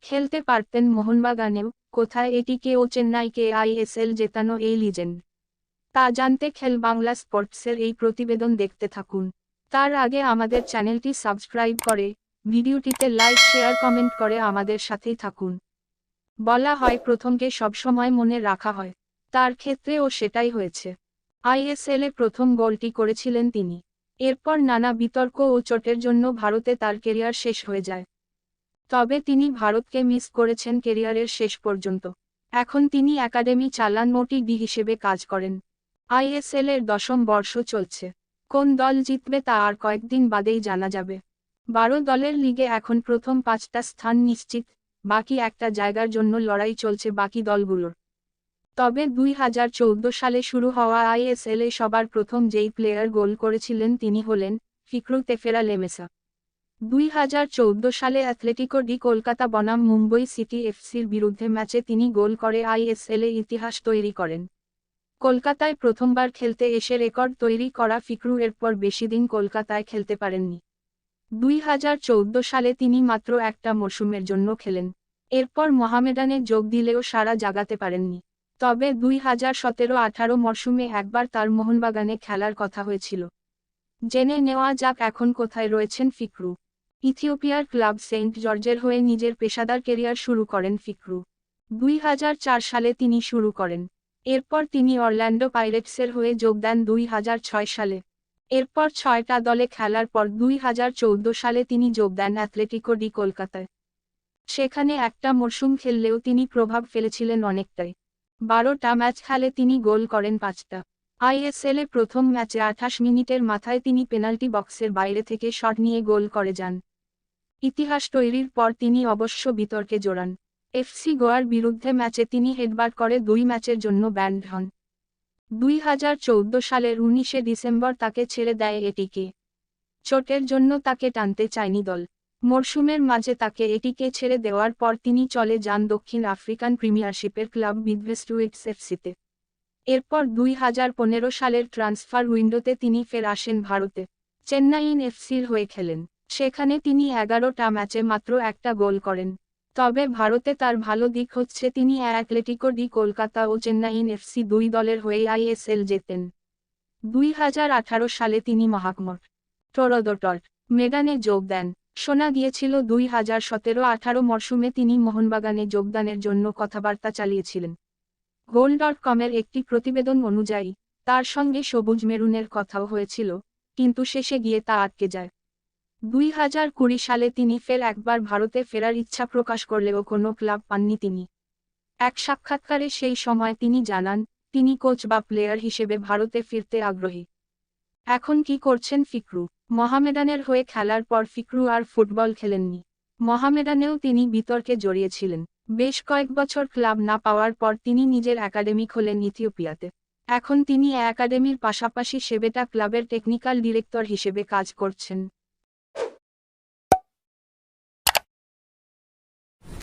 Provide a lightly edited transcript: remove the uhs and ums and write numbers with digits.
খেলতে পারতেন মোহনবাগানেও, কোথায় এটিকে ও চেন্নাইকে আইএসএল জেতানো এই লিজেন্ড। তা জানতে খেল বাংলা স্পোর্টসের এই প্রতিবেদন দেখতে থাকুন। তার আগে আমাদের চ্যানেলটি সাবস্ক্রাইব করে, ভিডিওটিতে লাইক শেয়ার কমেন্ট করে আমাদের সাথেই থাকুন। বলা হয় প্রথমকে সবসময় মনে রাখা হয়, তার ক্ষেত্রেও সেটাই হয়েছে। আইএসএলে প্রথম গোলটি করেছিলেন তিনি। এরপর নানা বিতর্ক ও চোটের জন্য ভারতে তার কেরিয়ার শেষ হয়ে যায়। তবে তিনি ভারতকে মিস করেছেন কেরিয়ারের শেষ পর্যন্ত। এখন তিনি একাডেমি চালান ও টি.ডি হিসেবে কাজ করেন। আইএসএল-এর 10ম বর্ষ চলছে। কোন দল জিতবে তা আর কয়েকদিন বাদেই জানা যাবে। 12 দলের লিগে এখন প্রথম 5টা স্থান নিশ্চিত, বাকি একটা জায়গার জন্য লড়াই চলছে বাকি দলগুলোর। তবে 2014 সালে শুরু হওয়া আইএসএল-এ সবার প্রথম যেই প্লেয়ার গোল করেছিলেন তিনি হলেন ফিকরু তেফেরা লেমেসা। 2014 সালে অ্যাথলেটিকো ডি কলকাতা বনাম মুম্বই সিটি এফসির বিরুদ্ধে ম্যাচে তিনি গোল করে আইএসএল-এ ইতিহাস তৈরি করেন। কলকাতায় প্রথমবার খেলতে এসে রেকর্ড তৈরি করা ফিকরু এরপর বেশিদিন কলকাতায় খেলতে পারেননি। 2014 সালে তিনি মাত্র একটা মরশুমের জন্য খেলেন। এরপর মোহামেডানে যোগ দিলেও সাড়া জাগাতে পারেননি। তবে 2017-18 মরশুমে একবার তার মোহনবাগানে খেলার কথা হয়েছিল। জেনে নেওয়া যাক এখন কোথায় রয়েছেন ফিকরু। ইথিওপিয়ার ক্লাব সেন্ট জর্জের হয়ে নিজের পেশাদার কেরিয়ার শুরু করেন ফিকরু। 2004 সালে তিনি শুরু করেন। এরপর তিনি অরল্যান্ডো পাইরেটসের হয়ে যোগ দেন 2006 সালে। এরপর 6টা দলে খেলার পর 2014 সালে তিনি যোগ দেন অ্যাথলেটিকো ডি কলকাতায়। সেখানে একটা মরশুম খেললেও তিনি প্রভাব ফেলেছিলেন অনেকটাই। 12টা ম্যাচ খেলে তিনি গোল করেন 5টা। আইএসএল-এ প্রথম ম্যাচে 28 মিনিটের মাথায় তিনি পেনাল্টি বক্সের বাইরে থেকে শট নিয়ে গোল করে যান। ইতিহাস তৈরির পর তিনি অবশ্য বিতর্কে জড়ান। এফসি গোয়ার বিরুদ্ধে ম্যাচে তিনি হেডবাট করে 2 ম্যাচের জন্য ব্যান্ড হন। 2014 সালের 19শে ডিসেম্বর তাকে ছেড়ে দেয় এটিকে। চোটের জন্য তাকে টানতে চায়নি দল। মরশুমের মাঝে তাকে এটিকে ছেড়ে দেওয়ার পর তিনি চলে যান দক্ষিণ আফ্রিকান প্রিমিয়ারশিপের ক্লাব বিদভেস্টউইটস এফসিতে। এরপর 2015 সালের ট্রান্সফার উইন্ডোতে তিনি ফের আসেন ভারতে। চেন্নাইন এফসির হয়ে খেলেন। সেখানে তিনি 11টা ম্যাচে মাত্র একটা গোল করেন। তবে ভারতে তার ভালো দিক হচ্ছে তিনি অ্যাথলেটিকো ডি কলকাতা ও চেন্নাইন এফসি 2 দলের হয়ে আইএসএল জেতেন। 2018 সালে তিনি মহাকমট টরোদোটর মেডানে যোগ দেন। শোনা গিয়েছিল 2017-18 মরশুমে তিনি মোহনবাগানে যোগদানের জন্য কথাবার্তা চালিয়েছিলেন। গোল.কমের একটি প্রতিবেদন অনুযায়ী তার সঙ্গে সবুজ মেরুনের কথাও হয়েছিল, কিন্তু শেষে গিয়ে তা আটকে যায়। 2020 সালে তিনি ফের একবার ভারতে ফেরার ইচ্ছা প্রকাশ করলেও কোনো ক্লাব পাননি তিনি। এক সাক্ষাৎকারে সেই সময় তিনি জানান, তিনি কোচ বা প্লেয়ার হিসেবে ভারতে ফিরতে আগ্রহী। এখন কি করছেন ফিকরু? মোহামেডানের হয়ে খেলার পর ফিকরু আর ফুটবল খেলেননি। মোহামেডানেও তিনি বিতর্কে জড়িয়েছিলেন। বেশ কয়েক বছর ক্লাব না পাওয়ার পর তিনি নিজের একাডেমি খোলেন ইথিওপিয়াতে। এখন তিনি একাডেমির পাশাপাশি সেবেটা ক্লাবের টেকনিক্যাল ডিরেক্টর হিসেবে কাজ করছেন।